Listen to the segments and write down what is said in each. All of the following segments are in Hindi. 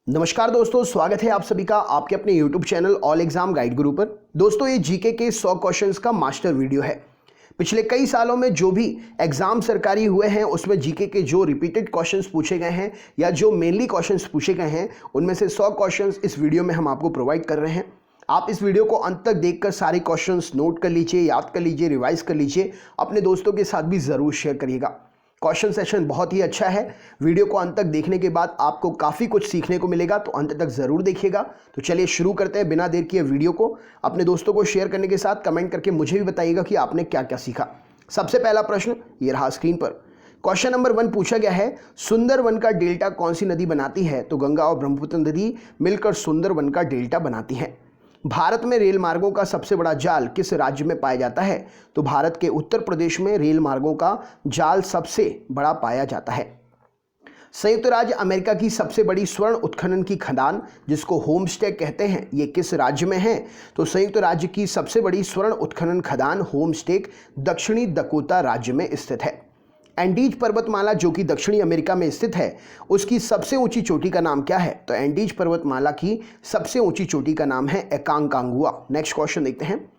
नमस्कार दोस्तों, स्वागत है आप सभी का आपके अपने YouTube channel all exam guide गुरु पर। दोस्तों, ये जीके के 100 क्वेश्चंस का मास्टर वीडियो है। पिछले कई सालों में जो भी एग्जाम सरकारी हुए हैं उसमें जीके के जो रिपीटेड क्वेश्चंस पूछे गए हैं या जो मेनली क्वेश्चंस पूछे गए हैं उनमें से 100 क्वेश्चंस इस वीडियो में हम आपको प्रोवाइड कर रहे हैं। आप इस वीडियो को अंत तक देखकर सारे क्वेश्चंस नोट कर लीजिए, याद कर लीजिए, रिवाइज कर लीजिए, अपने दोस्तों के साथ भी ज़रूर शेयर करिएगा। क्वेश्चन सेशन बहुत ही अच्छा है। वीडियो को अंत तक देखने के बाद आपको काफ़ी कुछ सीखने को मिलेगा, तो अंत तक ज़रूर देखिएगा। तो चलिए शुरू करते हैं बिना देर किए वीडियो को। अपने दोस्तों को शेयर करने के साथ कमेंट करके मुझे भी बताइएगा कि आपने क्या क्या सीखा। सबसे पहला प्रश्न ये रहा स्क्रीन पर। क्वेश्चन नंबर 1 पूछा गया है, सुंदरवन का डेल्टा कौन सी नदी बनाती है? तो गंगा और ब्रह्मपुत्र नदी मिलकर सुंदरवन का डेल्टा बनाती है। भारत में रेल मार्गों का सबसे बड़ा जाल किस राज्य में पाया जाता है? तो भारत के उत्तर प्रदेश में रेल मार्गों का जाल सबसे बड़ा पाया जाता है। संयुक्त राज्य अमेरिका की सबसे बड़ी स्वर्ण उत्खनन की खदान जिसको होमस्टेक कहते हैं, ये किस राज्य में है? तो संयुक्त राज्य की सबसे बड़ी स्वर्ण उत्खनन खदान होमस्टेक दक्षिणी दकोता राज्य में स्थित है। एंडीज पर्वतमाला जो कि दक्षिणी अमेरिका में स्थित है, उसकी सबसे ऊंची चोटी का नाम क्या है? तो एंडीज पर्वतमाला की सबसे ऊंची चोटी का नाम है एकांकांगुआ। नेक्स्ट क्वेश्चन देखते हैं।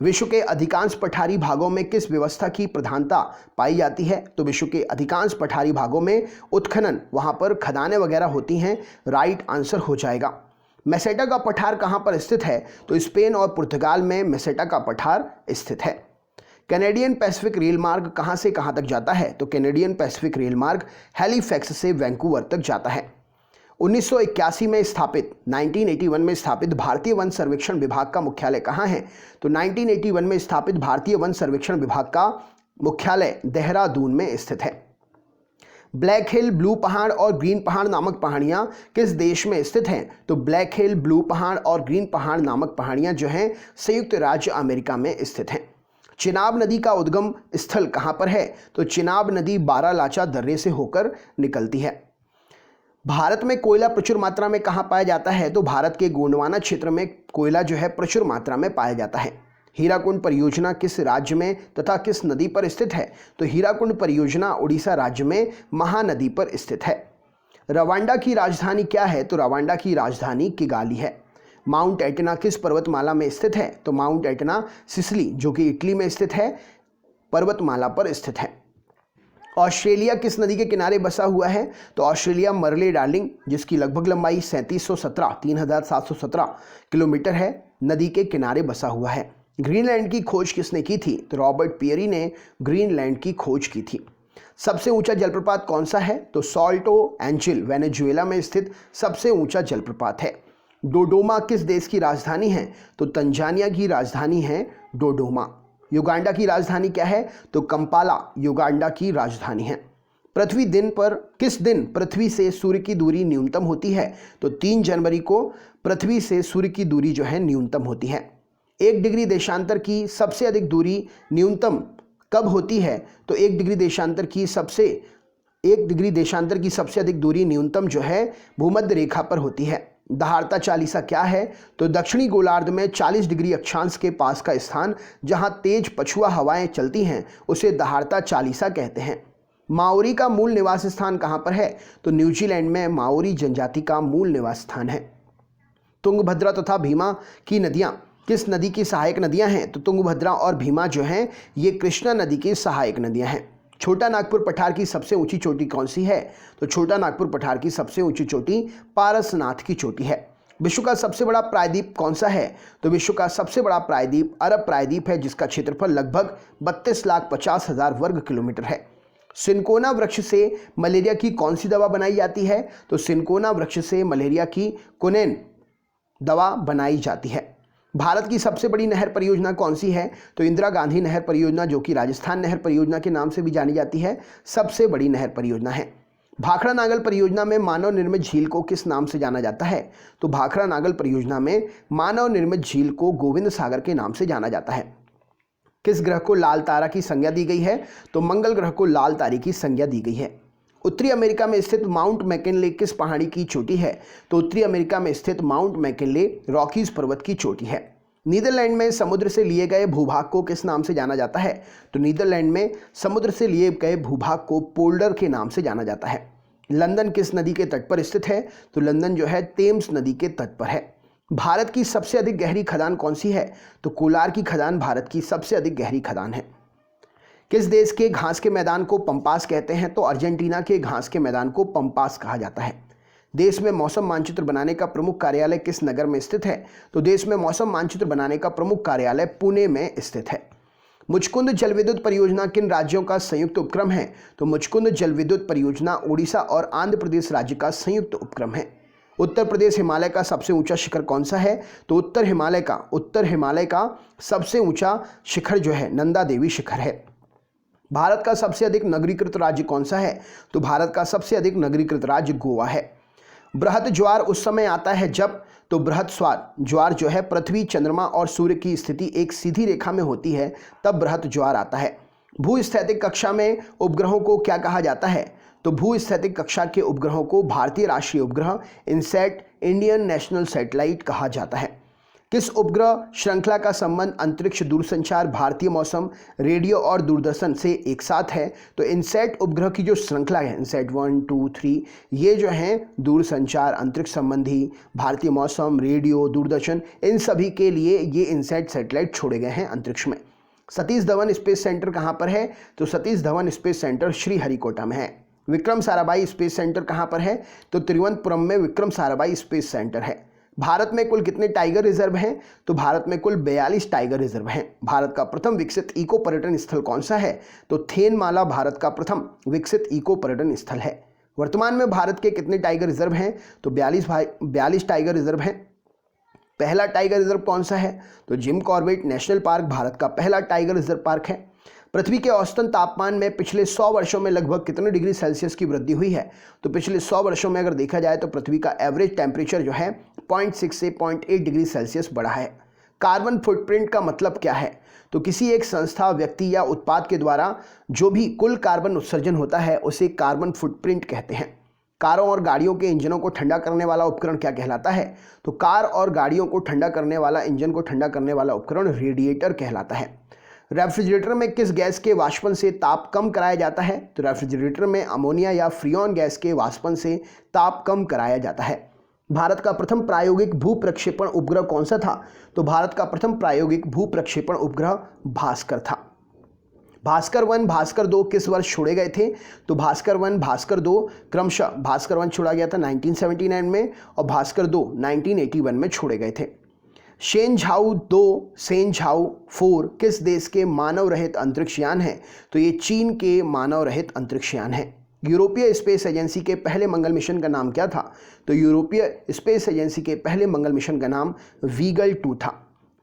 विश्व के अधिकांश पठारी भागों में किस व्यवस्था की प्रधानता पाई जाती है? तो विश्व के अधिकांश पठारी भागों में उत्खनन, वहां पर खदानें वगैरह होती हैं। राइट आंसर हो जाएगा। मेसेटा का पठार कहां पर स्थित है? तो स्पेन और पुर्तगाल में मेसेटा का पठार स्थित है। कैनेडियन पैसिफिक रेल मार्ग कहां से कहां तक जाता है? तो कैनेडियन पैसिफिक रेल मार्ग हैलिफैक्स से वैंकूवर तक जाता है। 1981 में स्थापित 1981 में स्थापित भारतीय वन सर्वेक्षण विभाग का मुख्यालय कहां है? तो 1981 में स्थापित भारतीय वन सर्वेक्षण विभाग का मुख्यालय देहरादून में स्थित है। ब्लैक हिल, ब्लू पहाड़ और ग्रीन पहाड़ नामक पहाड़ियां किस देश में स्थित हैं? तो ब्लैक हिल, ब्लू पहाड़ और ग्रीन पहाड़ नामक पहाड़ियां जो हैं संयुक्त राज्य अमेरिका में स्थित हैं। चिनाब नदी का उद्गम स्थल कहां पर है? तो चिनाब नदी बारालाचा दर्रे से होकर निकलती है। भारत में कोयला प्रचुर मात्रा में कहां पाया जाता है? तो भारत के गोंडवाना क्षेत्र में कोयला जो है प्रचुर मात्रा में पाया जाता है। हीराकुंड परियोजना किस राज्य में तथा किस नदी पर स्थित है? तो हीराकुंड परियोजना उड़ीसा राज्य में महानदी पर स्थित है। रवांडा की राजधानी क्या है? तो रवांडा की राजधानी किगाली है। माउंट एटना किस पर्वतमाला में स्थित है? तो माउंट एटना सिसिली जो कि इटली में स्थित है, पर्वतमाला पर स्थित है। ऑस्ट्रेलिया किस नदी के किनारे बसा हुआ है? तो ऑस्ट्रेलिया मरले डार्लिंग जिसकी लगभग लंबाई 3717 किलोमीटर है, नदी के किनारे बसा हुआ है। ग्रीनलैंड की खोज किसने की थी? तो रॉबर्ट पियरी ने ग्रीनलैंड की खोज की थी। सबसे ऊंचा जलप्रपात कौन सा है? तो सॉल्टो एंजिल वेनेजुएला में स्थित सबसे ऊंचा जलप्रपात है। डोडोमा किस देश की राजधानी है? तो तंजानिया की राजधानी है डोडोमा। युगांडा की राजधानी क्या है? तो कंपाला युगांडा की राजधानी है। पृथ्वी दिन पर किस दिन पृथ्वी से सूर्य की दूरी न्यूनतम होती है? तो 3 जनवरी को पृथ्वी से सूर्य की दूरी जो है न्यूनतम होती है। 1 डिग्री देशांतर की सबसे अधिक दूरी न्यूनतम कब होती है? तो 1 डिग्री देशांतर की सबसे अधिक दूरी न्यूनतम जो है भूमध्य रेखा पर होती है। दहाड़ता चालीसा क्या है? तो दक्षिणी गोलार्ध में 40 डिग्री अक्षांश के पास का स्थान जहां तेज पछुआ हवाएं चलती हैं उसे दहाड़ता चालीसा कहते हैं। माओरी का मूल निवास स्थान कहां पर है? तो न्यूजीलैंड में माओरी जनजाति का मूल निवास स्थान है। तुंगभद्रा तथा भीमा की नदियां किस नदी की सहायक नदियां हैं? तो तुंगभद्रा और भीमा जो हैं ये कृष्णा नदी की सहायक नदियां हैं। छोटा नागपुर पठार की सबसे ऊंची चोटी कौन सी है? तो छोटा नागपुर पठार की सबसे ऊंची चोटी पारसनाथ की चोटी है। विश्व का सबसे बड़ा प्रायद्वीप कौन सा है? तो विश्व का सबसे बड़ा प्रायद्वीप अरब प्रायद्वीप है जिसका क्षेत्रफल लगभग 32,50,000 वर्ग किलोमीटर है। सिनकोना वृक्ष से मलेरिया की कौन सी दवा बनाई जाती है? तो सिनकोना वृक्ष से मलेरिया की क्विनोन दवा बनाई जाती है। भारत की सबसे बड़ी नहर परियोजना कौन सी है? तो इंदिरा गांधी नहर परियोजना जो कि राजस्थान नहर परियोजना के नाम से भी जानी जाती है, सबसे बड़ी नहर परियोजना है। भाखड़ा नागल परियोजना में मानव निर्मित झील को किस नाम से जाना जाता है? तो भाखड़ा नागल परियोजना में मानव निर्मित झील को गोविंद सागर के नाम से जाना जाता है। किस ग्रह को लाल तारा की संज्ञा दी गई है? तो मंगल ग्रह को लाल तारे की संज्ञा दी गई है। उत्तरी अमेरिका में स्थित माउंट मैकिनले किस पहाड़ी की चोटी है? तो उत्तरी अमेरिका में स्थित माउंट मैकिनले रॉकीज पर्वत की चोटी है। नीदरलैंड में समुद्र से लिए गए भूभाग को किस नाम से जाना जाता है? तो नीदरलैंड में समुद्र से लिए गए भूभाग को पोल्डर के नाम से जाना जाता है। लंदन किस नदी के तट पर स्थित है? तो लंदन जो है थेम्स नदी के तट पर है। भारत की सबसे अधिक गहरी खदान कौन सी है? तो कोलार की खदान भारत की सबसे अधिक गहरी खदान है। किस देश के घास के मैदान को पंपास कहते हैं? तो अर्जेंटीना के घास के मैदान को पंपास कहा जाता है। देश में मौसम मानचित्र बनाने का प्रमुख कार्यालय किस नगर में स्थित है? तो देश में मौसम मानचित्र बनाने का प्रमुख कार्यालय पुणे में स्थित है। मुचकुंद जलविद्युत परियोजना किन राज्यों का संयुक्त उपक्रम है? तो मुचकुंद जलविद्युत परियोजना ओडिशा और आंध्र प्रदेश राज्य का संयुक्त उपक्रम है। उत्तर प्रदेश हिमालय का सबसे ऊंचा शिखर कौन सा है? तो उत्तर हिमालय का सबसे ऊंचा शिखर जो है नंदा देवी शिखर है। भारत का सबसे अधिक नगरीकृत राज्य कौन सा है? तो भारत का सबसे अधिक नगरीकृत राज्य गोवा है। बृहद ज्वार उस समय आता है जब, तो बृहद ज्वार जो है पृथ्वी, चंद्रमा और सूर्य की स्थिति एक सीधी रेखा में होती है, तब बृहद ज्वार आता है। भूस्थैतिक कक्षा में उपग्रहों को क्या कहा जाता है? तो भूस्थैतिक कक्षा के उपग्रहों को भारतीय राष्ट्रीय उपग्रह, इनसैट, इंडियन नेशनल सैटेलाइट कहा जाता है। किस उपग्रह श्रृंखला का संबंध अंतरिक्ष दूरसंचार, भारतीय मौसम, रेडियो और दूरदर्शन से एक साथ है? तो इनसैट उपग्रह की जो श्रृंखला है, इनसैट 1, 2, 3, ये जो है दूरसंचार, अंतरिक्ष संबंधी, भारतीय मौसम, रेडियो, दूरदर्शन, इन सभी के लिए ये इनसैट सैटेलाइट छोड़े गए हैं अंतरिक्ष में। सतीश धवन स्पेस सेंटर कहाँ पर है? तो सतीश धवन स्पेस सेंटर श्रीहरिकोटा में है। विक्रम साराभाई स्पेस सेंटर कहाँ पर है? तो तिरुवनंतपुरम में विक्रम साराभाई स्पेस सेंटर है। भारत में कुल कितने टाइगर रिजर्व हैं? तो भारत में कुल 42 टाइगर रिजर्व हैं। भारत का प्रथम विकसित इको पर्यटन स्थल कौन सा है? तो थेनमाला भारत का प्रथम विकसित इको पर्यटन स्थल है। वर्तमान में भारत के कितने टाइगर रिजर्व हैं? तो 42 टाइगर रिजर्व हैं। पहला टाइगर रिजर्व कौन सा है? तो Jim Corbett national park Bharat का पहला टाइगर रिजर्व पार्क है। पृथ्वी के औसतन तापमान में पिछले 100 वर्षों में लगभग कितने डिग्री सेल्सियस की वृद्धि हुई है? तो पिछले 100 वर्षों में अगर देखा जाए तो पृथ्वी का एवरेज टेम्परेचर जो है 0.6 से 0.8 डिग्री सेल्सियस बढ़ा है। कार्बन फुटप्रिंट का मतलब क्या है? तो किसी एक संस्था, व्यक्ति या उत्पाद के द्वारा जो भी कुल कार्बन उत्सर्जन होता है उसे कार्बन फुटप्रिंट कहते हैं। कारों और गाड़ियों के इंजनों को ठंडा करने वाला उपकरण क्या कहलाता है? तो कार और गाड़ियों को ठंडा करने वाला, इंजन को ठंडा करने वाला उपकरण रेडिएटर कहलाता है। रेफ्रिजरेटर में किस गैस के वाष्पन से ताप कम कराया जाता है? तो रेफ्रिजरेटर में अमोनिया या फ्रियोन गैस के वाष्पन से ताप कम कराया जाता है। भारत का प्रथम प्रायोगिक भू प्रक्षेपण उपग्रह कौन सा था? तो भारत का प्रथम प्रायोगिक भू प्रक्षेपण उपग्रह भास्कर था। भास्कर 1, भास्कर 2 किस वर्ष छोड़े गए थे? तो भास्कर 1, भास्कर 2 क्रमशः भास्कर 1 छोड़ा गया था 1979 में और भास्कर 2 1981 में छोड़े गए थे। शेनझाओ 2, शेनझाओ 4 किस देश के मानव रहित अंतरिक्ष यान है? तो ये चीन के मानव रहित अंतरिक्ष यान है। यूरोपीय स्पेस एजेंसी के पहले मंगल मिशन का नाम क्या था? तो यूरोपीय स्पेस एजेंसी के पहले मंगल मिशन का नाम वीगल 2 था।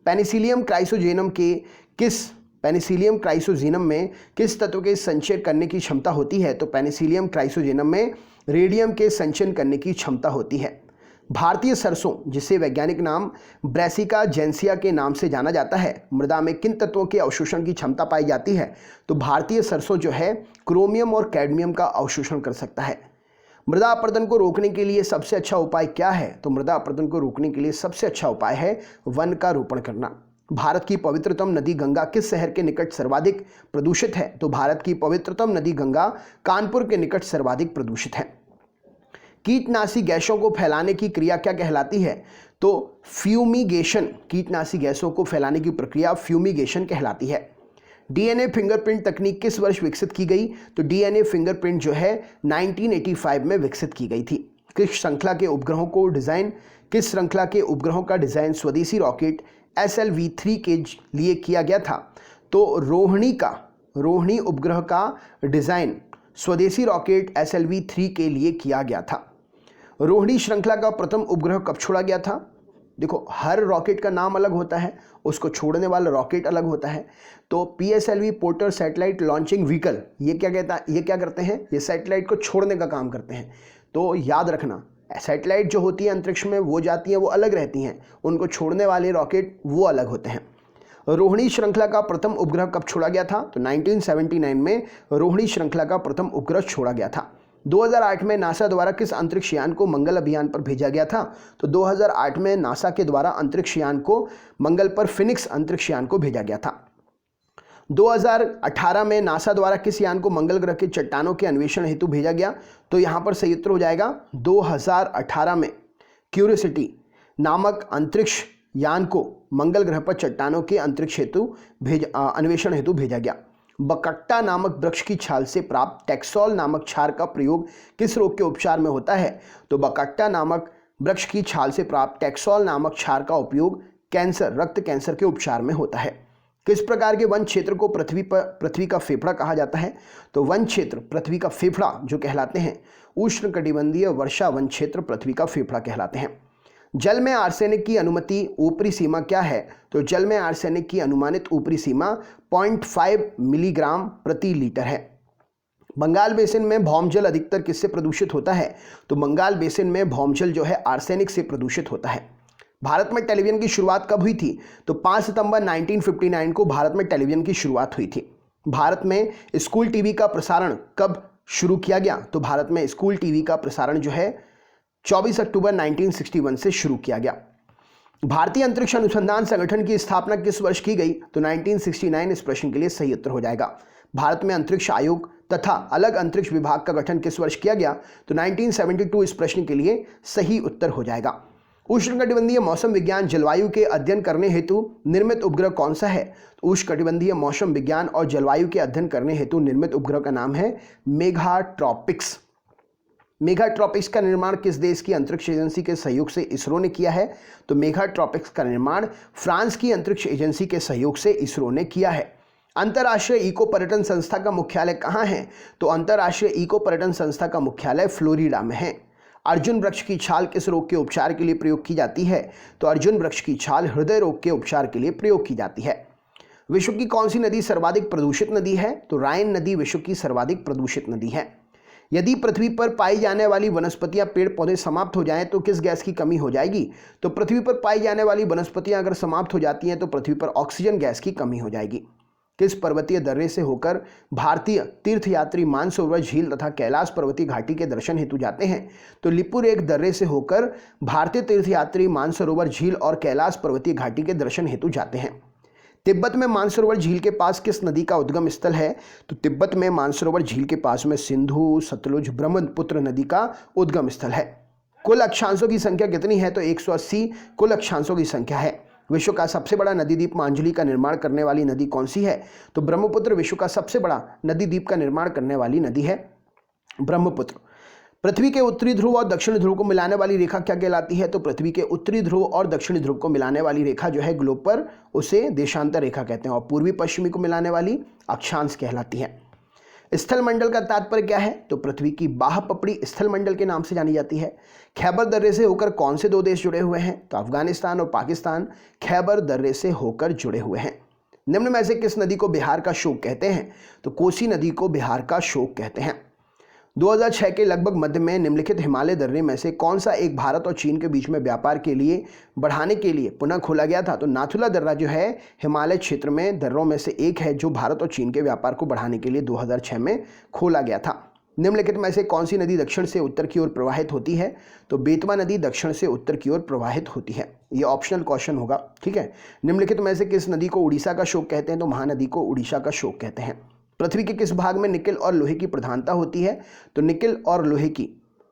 पेनिसिलियम क्राइसोजेनम में किस तत्व के संचय करने की क्षमता होती है? तो पेनिसिलियम क्राइसोजेनम में रेडियम के संचयन करने की क्षमता होती है। भारतीय सरसों, जिसे वैज्ञानिक नाम ब्रैसिका जेंसिया के नाम से जाना जाता है, मृदा में किन तत्वों के अवशोषण की क्षमता पाई जाती है? तो भारतीय सरसों जो है क्रोमियम और कैडमियम का अवशोषण कर सकता है। मृदा अपरदन को रोकने के लिए सबसे अच्छा उपाय क्या है? तो मृदा अपरदन को रोकने के लिए सबसे अच्छा उपाय है वन का रोपण करना। भारत की पवित्रतम नदी गंगा किस शहर के निकट सर्वाधिक प्रदूषित है? तो भारत की पवित्रतम नदी गंगा कानपुर के निकट सर्वाधिक प्रदूषित है। कीटनाशी गैसों को फैलाने की क्रिया क्या कहलाती है? तो फ्यूमिगेशन। कीटनाशी गैसों को फैलाने की प्रक्रिया फ्यूमिगेशन कहलाती है। डीएनए फिंगरप्रिंट तकनीक किस वर्ष विकसित की गई? तो डीएनए फिंगरप्रिंट जो है 1985 में विकसित की गई थी। किस श्रृंखला के उपग्रहों का डिजाइन स्वदेशी रॉकेट SLV-3 के लिए किया गया था? तो रोहिणी उपग्रह का डिजाइन स्वदेशी रॉकेट SLV-3 के लिए किया गया था। रोहिणी श्रृंखला का प्रथम उपग्रह कब छोड़ा गया था? देखो, हर रॉकेट का नाम अलग होता है, उसको छोड़ने वाला रॉकेट अलग होता है। तो PSLV porter satellite launching vehicle ये क्या करते हैं? ये सैटेलाइट को छोड़ने का काम करते हैं। तो याद रखना, सैटेलाइट जो होती है अंतरिक्ष में वो जाती हैं, वो अलग रहती हैं, उनको छोड़ने वाले रॉकेट वो अलग होते हैं। रोहिणी श्रृंखला का प्रथम उपग्रह कब छोड़ा गया था? तो 1979 में रोहिणी श्रृंखला का प्रथम उपग्रह छोड़ा गया था। 2008 में नासा द्वारा किस अंतरिक्ष यान को मंगल अभियान पर भेजा गया था? तो 2008 में नासा के द्वारा अंतरिक्ष यान को मंगल पर फिनिक्स अंतरिक्ष यान को भेजा गया था। 2018 में नासा द्वारा किस यान को मंगल ग्रह के चट्टानों के अन्वेषण हेतु भेजा गया? तो यहाँ पर सही उत्तर हो जाएगा 2018 में क्यूरियोसिटी नामक अंतरिक्ष यान को मंगल ग्रह पर चट्टानों के अंतरिक्ष हेतु अन्वेषण हेतु भेजा गया। बकट्टा नामक वृक्ष की छाल से प्राप्त टेक्सोल नामक क्षार का प्रयोग किस रोग के उपचार में होता है? तो बकट्टा नामक वृक्ष की छाल से प्राप्त टेक्सोल नामक क्षार का उपयोग कैंसर, रक्त कैंसर के उपचार में होता है। किस प्रकार के वन क्षेत्र को पृथ्वी का फेफड़ा कहा जाता है? तो वन क्षेत्र पृथ्वी का फेफड़ा जो कहलाते हैं, उष्णकटिबंधीय वर्षा वन क्षेत्र पृथ्वी का फेफड़ा कहलाते हैं। जल में आर्सेनिक की अनुमति ऊपरी सीमा क्या है? तो जल में आर्सेनिक की अनुमानित ऊपरी सीमा 0.5 मिलीग्राम प्रति लीटर है। बंगाल बेसिन में भौमजल अधिकतर किससे प्रदूषित होता है? तो बंगाल बेसिन में भौमजल जो है आर्सेनिक से प्रदूषित होता है। भारत में टेलीविजन की शुरुआत कब हुई थी? तो 5 सितंबर 1959 को भारत में टेलीविजन की शुरुआत हुई थी। भारत में स्कूल टीवी का प्रसारण कब शुरू किया गया? तो भारत में स्कूल टीवी का प्रसारण जो है 24 अक्टूबर 1961 से शुरू किया गया। भारतीय अंतरिक्ष अनुसंधान संगठन की स्थापना किस वर्ष की गई? तो 1969 इस प्रश्न के लिए सही उत्तर हो जाएगा। भारत में अंतरिक्ष आयोग तथा अलग अंतरिक्ष विभाग का गठन किस वर्ष किया गया? तो 1972 इस प्रश्न के लिए सही उत्तर हो जाएगा। उष्णकटिबंधीय मौसम विज्ञान जलवायु के अध्ययन करने हेतु निर्मित उपग्रह कौन सा है? तो उष्णकटिबंधीय मौसम विज्ञान और जलवायु के अध्ययन करने हेतु निर्मित उपग्रह का नाम है मेघाट्रॉपिक्स। मेघाट्रॉपिक्स का निर्माण किस देश की अंतरिक्ष एजेंसी के सहयोग से इसरो ने किया है? तो मेघाट्रॉपिक्स का निर्माण फ्रांस की अंतरिक्ष एजेंसी के सहयोग से इसरो ने किया है। अंतर्राष्ट्रीय इको पर्यटन संस्था का मुख्यालय कहाँ है? तो अंतर्राष्ट्रीय इको पर्यटन संस्था का मुख्यालय फ्लोरिडा में है। अर्जुन वृक्ष की छाल किस रोग के उपचार के लिए प्रयोग की जाती है? तो अर्जुन वृक्ष की छाल हृदय रोग के उपचार के लिए प्रयोग की जाती है। विश्व की कौन सी नदी सर्वाधिक प्रदूषित नदी है? तो राइन नदी विश्व की सर्वाधिक प्रदूषित नदी है। यदि पृथ्वी पर पाई जाने वाली वनस्पतियां, पेड़ पौधे समाप्त हो जाएं तो किस गैस की कमी हो जाएगी? तो पृथ्वी पर पाई जाने वाली वनस्पतियां अगर समाप्त हो जाती हैं तो पृथ्वी पर ऑक्सीजन गैस की कमी हो जाएगी। किस पर्वतीय दर्रे से होकर भारतीय तीर्थयात्री मानसरोवर झील तथा कैलाश पर्वतीय घाटी के दर्शन हेतु जाते हैं? तो लिपुरेख दर्रे से होकर भारतीय तीर्थयात्री मानसरोवर झील और कैलाश पर्वतीय घाटी के दर्शन हेतु जाते हैं। तिब्बत में मानसरोवर झील के पास किस नदी का उद्गम स्थल है? तो तिब्बत में मानसरोवर झील के पास में सिंधु, सतलुज, ब्रह्मपुत्र नदी का उद्गम स्थल है। कुल अक्षांशों की संख्या कितनी है? तो 180 कुल अक्षांशों की संख्या है। विश्व का सबसे बड़ा नदी द्वीप मांजुली का निर्माण करने वाली नदी कौन सी है? तो ब्रह्मपुत्र विश्व का सबसे बड़ा नदी द्वीप का निर्माण करने वाली नदी है ब्रह्मपुत्र। पृथ्वी के उत्तरी ध्रुव और दक्षिणी ध्रुव को मिलाने वाली रेखा क्या कहलाती है? तो पृथ्वी के उत्तरी ध्रुव और दक्षिणी ध्रुव को मिलाने वाली रेखा जो है ग्लोब पर, उसे देशांतर रेखा कहते हैं, और पूर्वी पश्चिमी को मिलाने वाली अक्षांश कहलाती है। स्थल मंडल का तात्पर्य क्या है? तो पृथ्वी की बाह्य पपड़ी स्थल मंडल के नाम से जानी जाती है। खैबर दर्रे से होकर कौन से दो देश जुड़े हुए हैं? तो अफगानिस्तान और पाकिस्तान खैबर दर्रे से होकर जुड़े हुए हैं। निम्न में से किस नदी को बिहार का शोक कहते हैं? तो कोसी नदी को बिहार का शोक कहते हैं। 2006 के लगभग मध्य में निम्नलिखित हिमालय दर्रे में से कौन सा एक भारत और चीन के बीच में व्यापार के लिए बढ़ाने के लिए पुनः खोला गया था? तो नाथुला दर्रा जो है हिमालय क्षेत्र में दर्रों में से एक है जो भारत और चीन के व्यापार को बढ़ाने के लिए 2006 में खोला गया था। निम्नलिखित में से कौन सी नदी दक्षिण से उत्तर की ओर प्रवाहित होती है? तो बेतवा नदी दक्षिण से उत्तर की ओर प्रवाहित होती है। ये ऑप्शनल क्वेश्चन होगा, ठीक है। निम्नलिखित में से किस नदी को उड़ीसा का शोक कहते हैं? तो महानदी को उड़ीसा का शोक कहते हैं। पृथ्वी के किस भाग में निकेल और लोहे की प्रधानता होती है? तो निकेल और लोहे की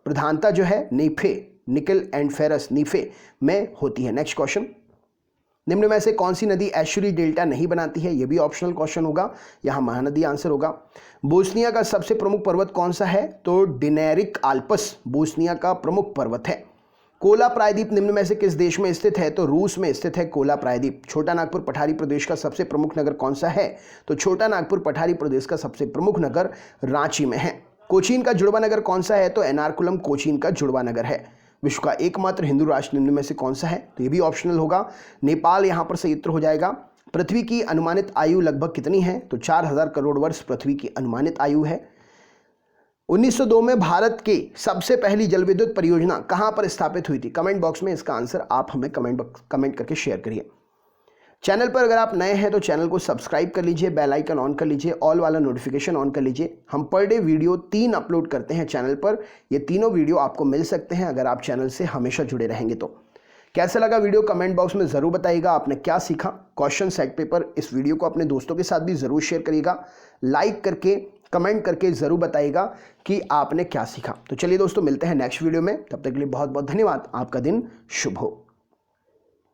प्रधानता जो है नीफे, निकेल एंड फेरस, नीफे में होती है। नेक्स्ट क्वेश्चन, निम्न में से कौन सी नदी एस्चुरी डेल्टा नहीं बनाती है? यह भी ऑप्शनल क्वेश्चन होगा, यहाँ महानदी आंसर होगा। बोस्निया का सबसे प्रमुख पर्वत कौन सा है? तो डिनेरिक आल्प्स बोस्निया का प्रमुख पर्वत है। कोला प्रायद्वीप निम्न में से किस देश में स्थित है? तो रूस में स्थित है कोला प्रायद्वीप। छोटा नागपुर पठारी प्रदेश का सबसे प्रमुख नगर कौन सा है? तो छोटा नागपुर पठारी प्रदेश का सबसे प्रमुख नगर रांची में है। कोचीन का जुड़वा नगर कौन सा है? तो एर्नाकुलम कोचीन का जुड़वा नगर है। विश्व का एकमात्र हिंदू राष्ट्र निम्न में से कौन सा है? तो ये भी ऑप्शनल होगा, नेपाल यहाँ पर सही उत्तर हो जाएगा। पृथ्वी की अनुमानित आयु लगभग कितनी है? तो 4000 करोड़ वर्ष पृथ्वी की अनुमानित आयु है। 1902 में भारत की सबसे पहली जल विद्युत परियोजना कहां पर स्थापित हुई थी? कमेंट बॉक्स में इसका आंसर आप हमें कमेंट करके शेयर करिए। चैनल पर अगर आप नए हैं तो चैनल को सब्सक्राइब कर लीजिए, बेल आइकन ऑन कर लीजिए, ऑल वाला नोटिफिकेशन ऑन कर लीजिए। हम पर डे वीडियो 3 अपलोड करते हैं चैनल पर। ये तीनों वीडियो आपको मिल सकते हैं अगर आप चैनल से हमेशा जुड़े रहेंगे तो। कैसा लगा वीडियो कमेंट बॉक्स में ज़रूर बताइएगा। आपने क्या सीखा क्वेश्चन सेट पेपर, इस वीडियो को अपने दोस्तों के साथ भी ज़रूर शेयर करिएगा। लाइक करके कमेंट करके ज़रूर बताइएगा कि आपने क्या सीखा। तो चलिए दोस्तों, मिलते हैं नेक्स्ट वीडियो में। तब तक के लिए बहुत बहुत धन्यवाद। आपका दिन शुभ हो।